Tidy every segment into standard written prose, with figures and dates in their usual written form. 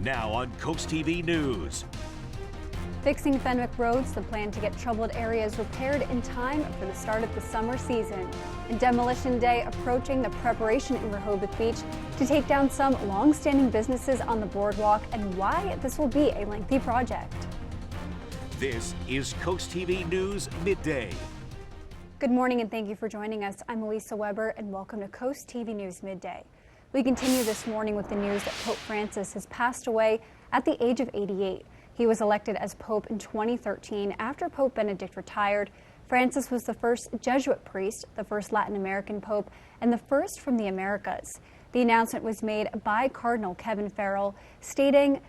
Now on CoastTV News. Fixing Fenwick roads, the plan to get troubled areas repaired in time for the start of the summer season. And Demolition Day approaching, the preparation in Rehoboth Beach to take down some long-standing businesses on the boardwalk and why this will be a lengthy project. This is CoastTV News Midday. Good morning and thank you for joining us. I'm Elisa Weber and welcome to CoastTV News Midday. We continue this morning with the news that Pope Francis has passed away at the age of 88. He was elected as Pope in 2013 after Pope Benedict retired. Francis was the first Jesuit priest, the first Latin American Pope, and the first from the Americas. The announcement was made by Cardinal Kevin Farrell, stating,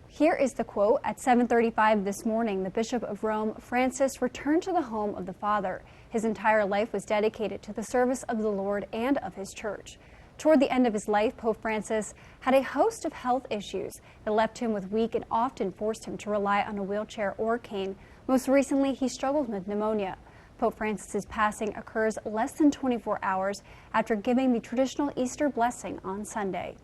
here is the quote, at 7:35 this morning, the Bishop of Rome, Francis, returned to the home of the Father. His entire life was dedicated to the service of the Lord and of his church. Toward the end of his life, Pope Francis had a host of health issues that left him with weak and often forced him to rely on a wheelchair or cane. Most recently, he struggled with pneumonia. Pope Francis's passing occurs less than 24 hours after giving the traditional Easter blessing on Sunday.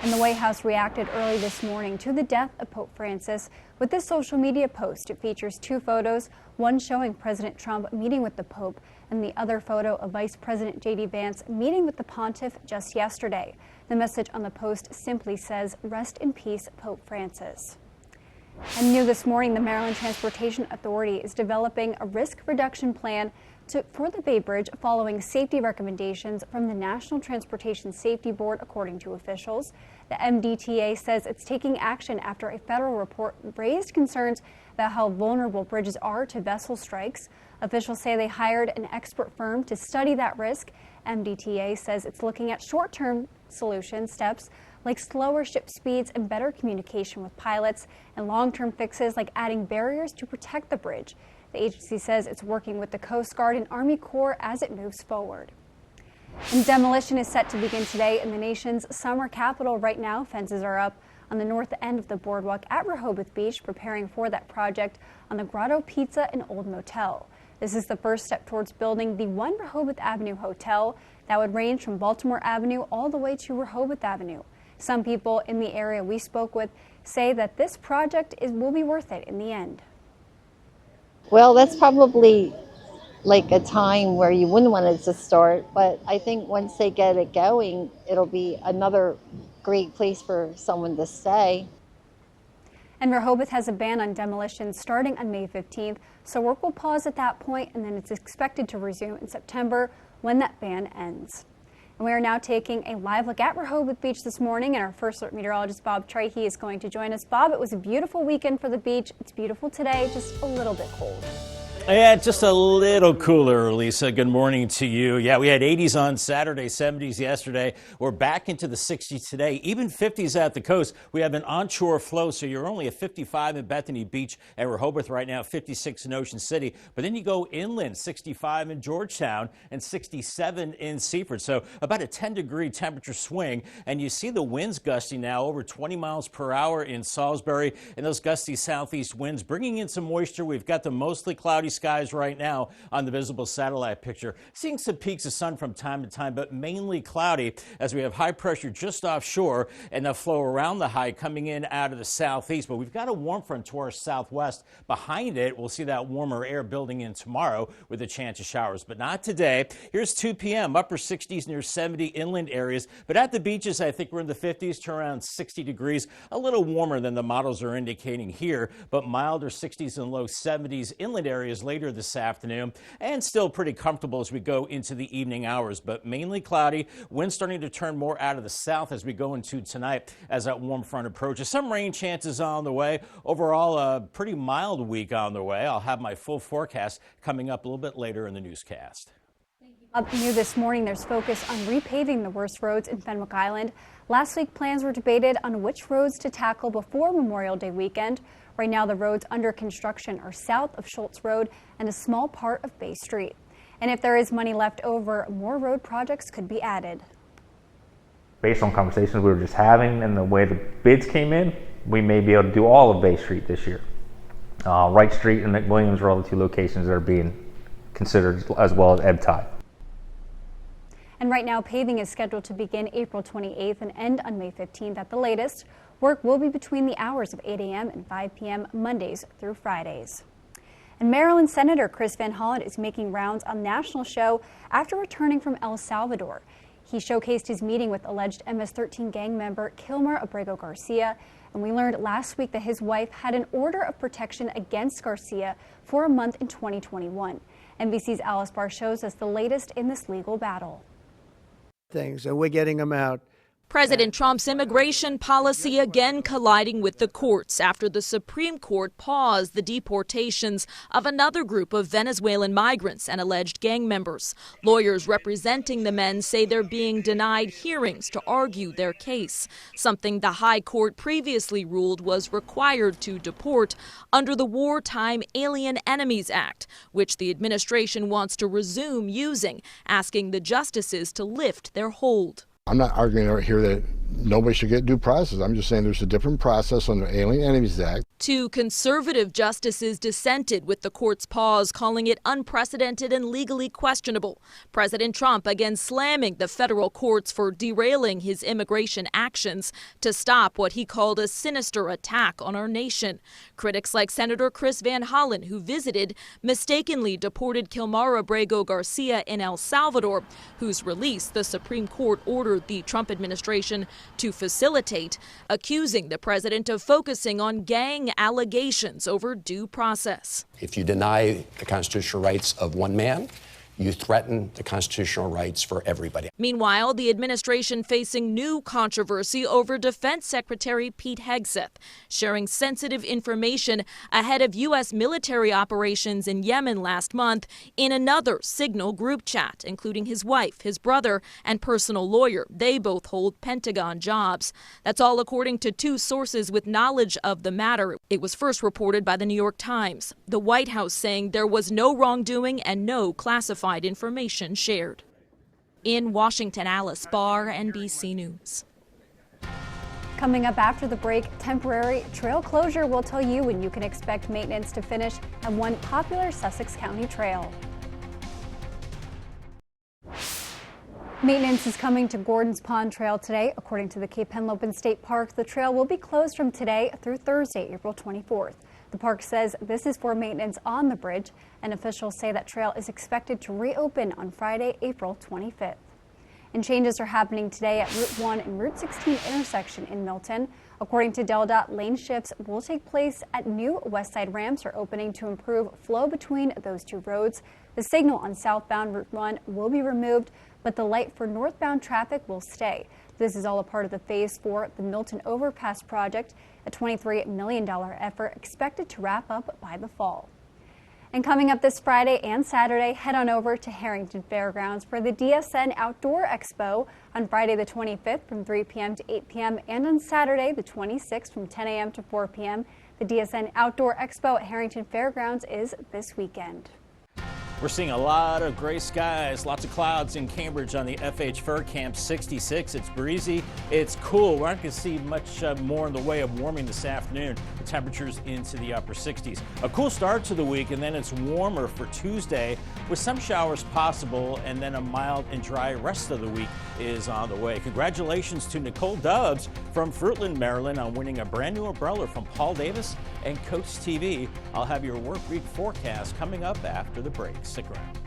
And the White House reacted early this morning to the death of Pope Francis with this social media post. It features two photos, one showing President Trump meeting with the Pope and the other photo of Vice President J.D. Vance meeting with the Pontiff just yesterday. The message on the post simply says, "Rest in peace, Pope Francis." And new this morning, the Maryland Transportation Authority is developing a risk reduction plan for the Bay Bridge following safety recommendations from the National Transportation Safety Board, according to officials. The MDTA says it's taking action after a federal report raised concerns about how vulnerable bridges are to vessel strikes. Officials say they hired an expert firm to study that risk. MDTA says it's looking at short-term solution steps like slower ship speeds and better communication with pilots, and long-term fixes like adding barriers to protect the bridge. The agency says it's working with the Coast Guard and Army Corps as it moves forward. And demolition is set to begin today in the nation's summer capital. Right now, fences are up on the north end of the boardwalk at Rehoboth Beach, preparing for that project on the Grotto Pizza and Old Motel. This is the first step towards building the One Rehoboth Avenue Hotel that would range from Baltimore Avenue all the way to Rehoboth Avenue. Some people in the area we spoke with say that this project will be worth it in the end. Well, that's probably like a time where you wouldn't want it to start, but I think once they get it going, it'll be another great place for someone to stay. And Rehoboth has a ban on demolition starting on May 15th, so work will pause at that point, and then it's expected to resume in September when that ban ends. And we are now taking a live look at Rehoboth Beach this morning, and our first alert meteorologist, Bob Trahey, is going to join us. Bob, it was a beautiful weekend for the beach. It's beautiful today, just a little bit cold. Yeah, just a little cooler, Lisa. Good morning to you. Yeah, we had 80s on Saturday, 70s yesterday. We're back into the 60s today, even 50s at the coast. We have an onshore flow, so you're only at 55 in Bethany Beach at Rehoboth right now, 56 in Ocean City. But then you go inland, 65 in Georgetown and 67 in Seaford. So about a 10-degree temperature swing. And you see the winds gusting now over 20 miles per hour in Salisbury. And those gusty southeast winds bringing in some moisture. We've got the mostly cloudy skies right now on the visible satellite picture. Seeing some peaks of sun from time to time, but mainly cloudy as we have high pressure just offshore and the flow around the high coming in out of the southeast. But we've got a warm front to our southwest. Behind it, we'll see that warmer air building in tomorrow with a chance of showers, but not today. Here's 2 p.m., upper 60s near 70 inland areas, but at the beaches, I think we're in the 50s to around 60 degrees, a little warmer than the models are indicating here, but milder 60s and low 70s inland areas later this afternoon, and still pretty comfortable as we go into the evening hours, but mainly cloudy. Wind starting to turn more out of the south as we go into tonight as that warm front approaches. Some rain chances on the way. Overall, a pretty mild week on the way. I'll have my full forecast coming up a little bit later in the newscast. Up new this morning, there's focus on repaving the worst roads in Fenwick Island. Last week, plans were debated on which roads to tackle before Memorial Day weekend. Right now, the roads under construction are south of Schultz Road and a small part of Bay Street. And if there is money left over, more road projects could be added. Based on conversations we were just having and the way the bids came in, we may be able to do all of Bay Street this year. Wright Street and McWilliams are all the two locations that are being considered, as well as Ebb Tide. And right now, paving is scheduled to begin April 28th and end on May 15th at the latest. Work will be between the hours of 8 a.m. and 5 p.m. Mondays through Fridays. And Maryland Senator Chris Van Hollen is making rounds on national show after returning from El Salvador. He showcased his meeting with alleged MS-13 gang member Kilmer Abrego Garcia, and we learned last week that his wife had an order of protection against Garcia for a month in 2021. NBC's Alice Barr shows us the latest in this legal battle. Things, and we're getting them out. President Trump's immigration policy again colliding with the courts after the Supreme Court paused the deportations of another group of Venezuelan migrants and alleged gang members. Lawyers representing the men say they're being denied hearings to argue their case, something the High Court previously ruled was required to deport under the Wartime Alien Enemies Act, which the administration wants to resume using, asking the justices to lift their hold. I'm not arguing right here that nobody should get due process. I'm just saying there's a different process under Alien Enemies Act. Two conservative justices dissented with the court's pause, calling it unprecedented and legally questionable. President Trump again slamming the federal courts for derailing his immigration actions to stop what he called a sinister attack on our nation. Critics like Senator Chris Van Hollen, who visited, mistakenly deported Kilmer Abrego Garcia in El Salvador, whose release the Supreme Court ordered the Trump administration to facilitate, accusing the president of focusing on gang allegations over due process. If you deny the constitutional rights of one man, you threaten the constitutional rights for everybody. Meanwhile, the administration facing new controversy over Defense Secretary Pete Hegseth sharing sensitive information ahead of U.S. military operations in Yemen last month in another Signal group chat, including his wife, his brother, and personal lawyer. They both hold Pentagon jobs. That's all according to two sources with knowledge of the matter. It was first reported by the New York Times. The White House saying there was no wrongdoing and no classified information shared. In Washington, Alice Barr, NBC News. Coming up after the break, temporary trail closure will tell you when you can expect maintenance to finish at one popular Sussex County trail. Maintenance is coming to Gordon's Pond Trail today. According to the Cape Henlopen State Park, the trail will be closed from today through Thursday, April 24th. The park says this is for maintenance on the bridge, and officials say that trail is expected to reopen on Friday, April 25th. And changes are happening today at Route 1 and Route 16 intersection in Milton. According to DelDOT, lane shifts will take place at new west side ramps are opening to improve flow between those two roads. The signal on southbound Route 1 will be removed, but the light for northbound traffic will stay. This is all a part of the Phase 4, the Milton Overpass project, a $23 million effort expected to wrap up by the fall. And coming up this Friday and Saturday, head on over to Harrington Fairgrounds for the DSN Outdoor Expo on Friday the 25th from 3 p.m. to 8 p.m. and on Saturday the 26th from 10 a.m. to 4 p.m. The DSN Outdoor Expo at Harrington Fairgrounds is this weekend. We're seeing a lot of gray skies, lots of clouds in Cambridge on the FH Fur Camp 66. It's breezy, it's cool. We're not going to see much more in the way of warming this afternoon. The temperatures into the upper 60s. A cool start to the week, and then it's warmer for Tuesday with some showers possible, and then a mild and dry rest of the week is on the way. Congratulations to Nicole Dubs from Fruitland, Maryland on winning a brand new umbrella from Paul Davis and CoastTV. I'll have your work week forecast coming up after the break. Stick around.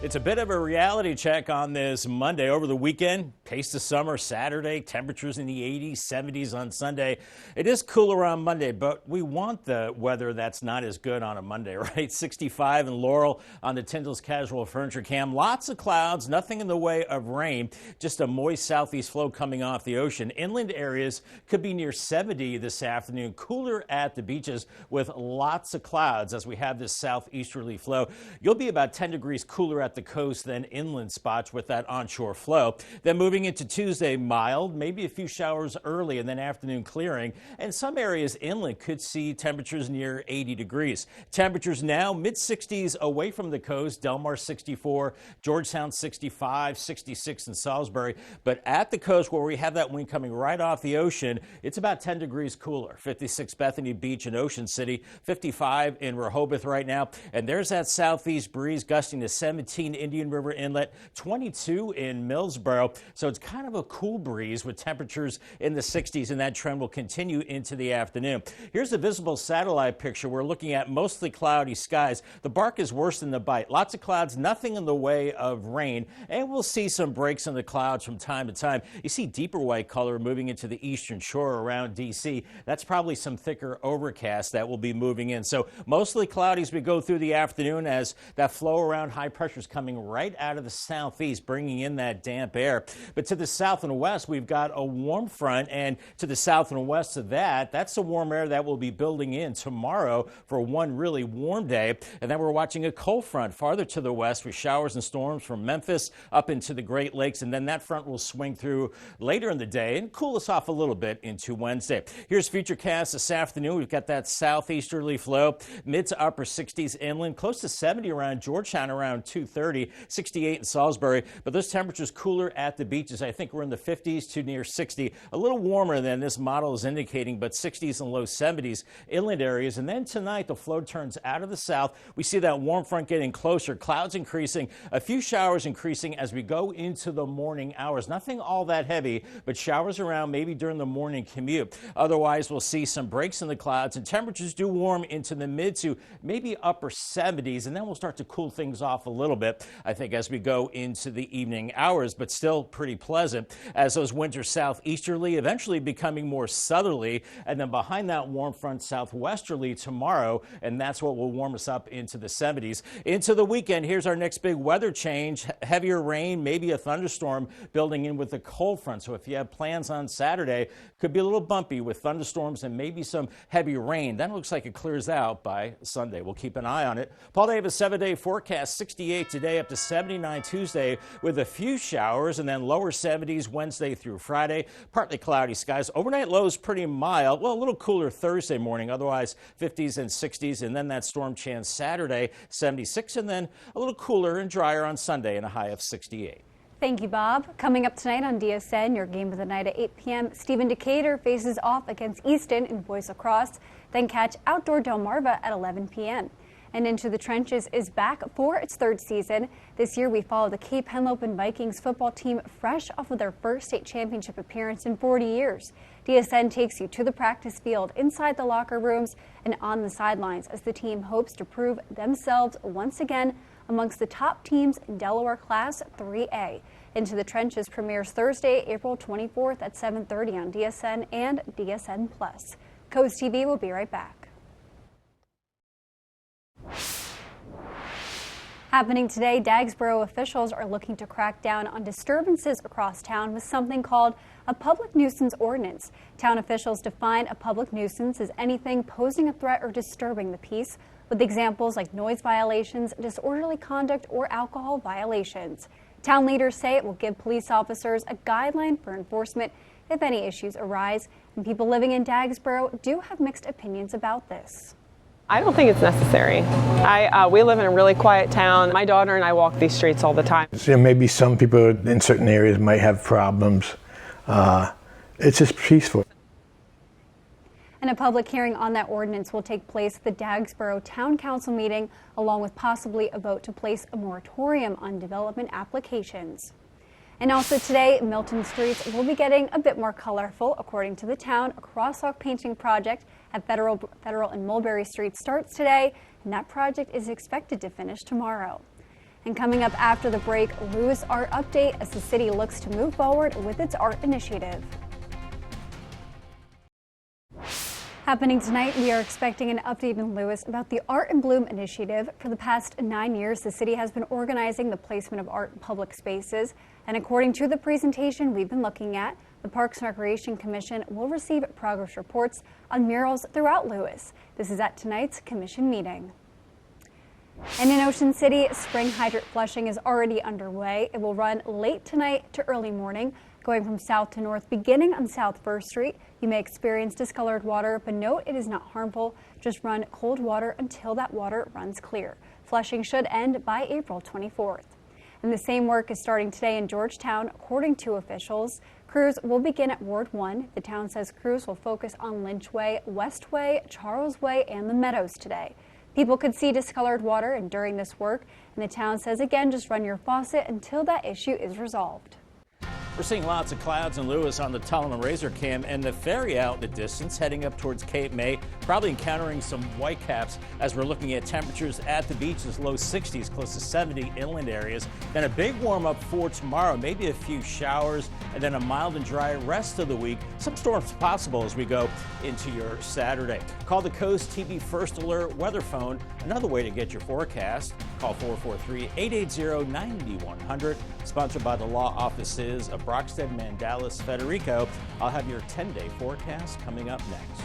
It's a bit of a reality check on this Monday. Over the weekend, taste of summer Saturday, temperatures in the 80s, 70s on Sunday. It is cooler on Monday, but we want the weather that's not as good on a Monday, right? 65 in Laurel on the Tyndall's Casual Furniture Cam. Lots of clouds, nothing in the way of rain, just a moist southeast flow coming off the ocean. Inland areas could be near 70 this afternoon. Cooler at the beaches with lots of clouds as we have this southeasterly flow. You'll be about 10 degrees cooler at at the coast than inland spots with that onshore flow. Then moving into Tuesday, mild, maybe a few showers early and then afternoon clearing. And some areas inland could see temperatures near 80 degrees. Temperatures now mid-60s away from the coast. Delmarva 64, Georgetown 65, 66 in Salisbury. But at the coast where we have that wind coming right off the ocean, it's about 10 degrees cooler. 56 Bethany Beach and Ocean City, 55 in Rehoboth right now. And there's that southeast breeze gusting to 17 Indian River Inlet, 22 in Millsboro. So it's kind of a cool breeze with temperatures in the 60s, and that trend will continue into the afternoon. Here's the visible satellite picture. We're looking at mostly cloudy skies. The bark is worse than the bite. Lots of clouds, nothing in the way of rain, and we'll see some breaks in the clouds from time to time. You see deeper white color moving into the eastern shore around D.C. That's probably some thicker overcast that will be moving in. So mostly cloudy as we go through the afternoon as that flow around high pressure is coming right out of the southeast, bringing in that damp air. But to the south and west, we've got a warm front, and to the south and west of that, that's the warm air that will be building in tomorrow for one really warm day. And then we're watching a cold front farther to the west with showers and storms from Memphis up into the Great Lakes, and then that front will swing through later in the day and cool us off a little bit into Wednesday. Here's Futurecast this afternoon. We've got that southeasterly flow, mid to upper 60s inland, close to 70 around Georgetown around 2:30, 68 in Salisbury. But those temperatures cooler at the beaches. I think we're in the 50s to near 60, a little warmer than this model is indicating, but 60s and low 70s inland areas. And then tonight, the flow turns out of the south. We see that warm front getting closer, clouds increasing, a few showers increasing as we go into the morning hours. Nothing all that heavy, but showers around maybe during the morning commute. Otherwise, we'll see some breaks in the clouds, and temperatures do warm into the mid to maybe upper 70s, and then we'll start to cool things off a little bit, I think, as we go into the evening hours, but still pretty pleasant as those winter southeasterly eventually becoming more southerly, and then behind that warm front southwesterly tomorrow, and that's what will warm us up into the 70s. Into the weekend, here's our next big weather change. Heavier rain, maybe a thunderstorm building in with the cold front. So if you have plans on Saturday, could be a little bumpy with thunderstorms and maybe some heavy rain. Then it looks like it clears out by Sunday. We'll keep an eye on it. Paul Davis 7-day forecast, 68 today up to 79 Tuesday with a few showers, and then lower 70s Wednesday through Friday. Partly cloudy skies. Overnight lows pretty mild. Well, a little cooler Thursday morning. Otherwise 50s and 60s, and then that storm chance Saturday 76, and then a little cooler and drier on Sunday and a high of 68. Thank you, Bob. Coming up tonight on DSN, your game of the night at 8 p.m., Stephen Decatur faces off against Easton in boys lacrosse. Then catch outdoor Delmarva at 11 p.m. And Into the Trenches is back for its third season. This year, we follow the Cape Henlopen Vikings football team fresh off of their first state championship appearance in 40 years. DSN takes you to the practice field, inside the locker rooms, and on the sidelines as the team hopes to prove themselves once again amongst the top teams in Delaware Class 3A. Into the Trenches premieres Thursday, April 24th at 7:30 on DSN and DSN+. Coast TV will be right back. Happening today, Dagsboro officials are looking to crack down on disturbances across town with something called a public nuisance ordinance. Town officials define a public nuisance as anything posing a threat or disturbing the peace, with examples like noise violations, disorderly conduct, or alcohol violations. Town leaders say it will give police officers a guideline for enforcement if any issues arise, and people living in Dagsboro do have mixed opinions about this. I don't think it's necessary. We live in a really quiet town. My daughter and I walk these streets all the time. So maybe some people in certain areas might have problems. It's just peaceful. And a public hearing on that ordinance will take place at the Dagsboro Town Council meeting, along with possibly a vote to place a moratorium on development applications. And also today, Milton streets will be getting a bit more colorful. According to the town, a crosswalk painting project at Federal and Mulberry Street starts today, and that project is expected to finish tomorrow. And coming up after the break, Lewis Art Update as the city looks to move forward with its art initiative. Happening tonight, we are expecting an update in Lewis about the Art in Bloom initiative. For the past 9 years, the city has been organizing the placement of art in public spaces. And according to the presentation we've been looking at, the Parks and Recreation Commission will receive progress reports on murals throughout Lewis. This is at tonight's commission meeting. And in Ocean City, spring hydrant flushing is already underway. It will run late tonight to early morning, going from south to north, beginning on South 1st Street. You may experience discolored water, but note it is not harmful. Just run cold water until that water runs clear. Flushing should end by April 24th. And the same work is starting today in Georgetown, according to officials. Crews will begin at Ward 1. The town says crews will focus on Lynch Way, West Way, Charles Way, and the Meadows today. People could see discolored water and during this work, and the town says again, just run your faucet until that issue is resolved. We're seeing lots of clouds in Lewis on the Tunnel and Razor Cam, and the ferry out in the distance heading up towards Cape May, probably encountering some whitecaps as we're looking at temperatures at the beaches, low 60s, close to 70 inland areas. Then a big warm up for tomorrow, maybe a few showers, and then a mild and dry rest of the week. Some storms possible as we go into your Saturday. Call the CoastTV First Alert weather phone. Another way to get your forecast. Call 443-880-9100. Sponsored by the law offices of Brockstead, Mandalis, Federico. I'll have your 10-day forecast coming up next.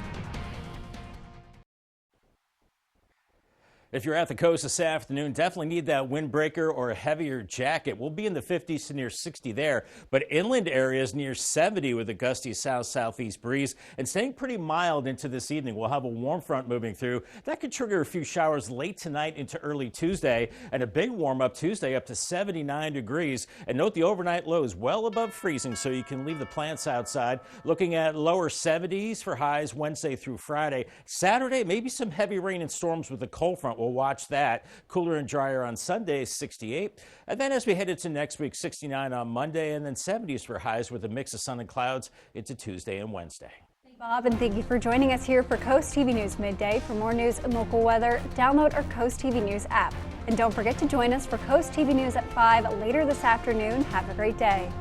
If you're at the coast this afternoon, definitely need that windbreaker or a heavier jacket. We'll be in the 50s to near 60 there, but inland areas near 70 with a gusty south-southeast breeze and staying pretty mild into this evening. We'll have a warm front moving through. That could trigger a few showers late tonight into early Tuesday, and a big warm-up Tuesday up to 79 degrees. And note the overnight lows well above freezing, so you can leave the plants outside. Looking at lower 70s for highs Wednesday through Friday. Saturday, maybe some heavy rain and storms with a cold front. We'll watch that. Cooler and drier on Sunday, 68. And then as we head into next week, 69 on Monday, and then 70s for highs with a mix of sun and clouds into Tuesday and Wednesday. Bob, and thank you for joining us here for Coast TV News Midday. For more news and local weather, download our Coast TV News app. And don't forget to join us for Coast TV News at 5 later this afternoon. Have a great day.